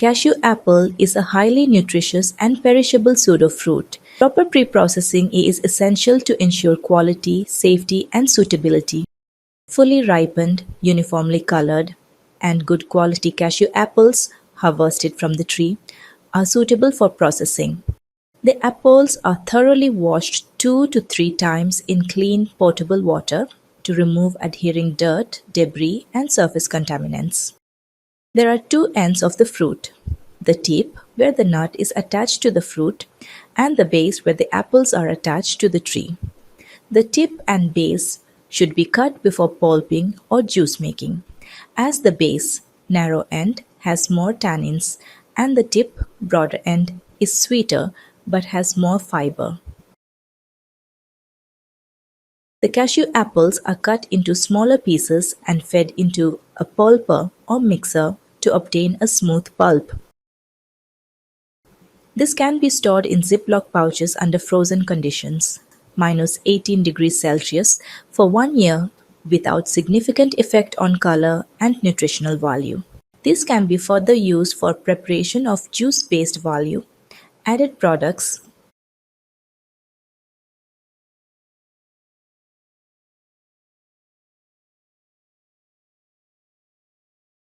Cashew apple is a highly nutritious and perishable pseudo-fruit. Proper pre-processing is essential to ensure quality, safety, and suitability. Fully ripened, uniformly colored, and good quality cashew apples, harvested from the tree, are suitable for processing. The apples are thoroughly washed 2 to 3 times in clean, potable water to remove adhering dirt, debris, and surface contaminants. There are two ends of the fruit: the tip, where the nut is attached to the fruit, and the base, where the apples are attached to the tree. The tip and base should be cut before pulping or juice making, as the base, narrow end, has more tannins, and the tip, broader end, is sweeter but has more fiber. The cashew apples are cut into smaller pieces and fed into a pulper or mixer to obtain a smooth pulp. This can be stored in Ziploc pouches under frozen conditions, -18 degrees Celsius, for 1 year without significant effect on color and nutritional value. This can be further used for preparation of juice-based value, added products,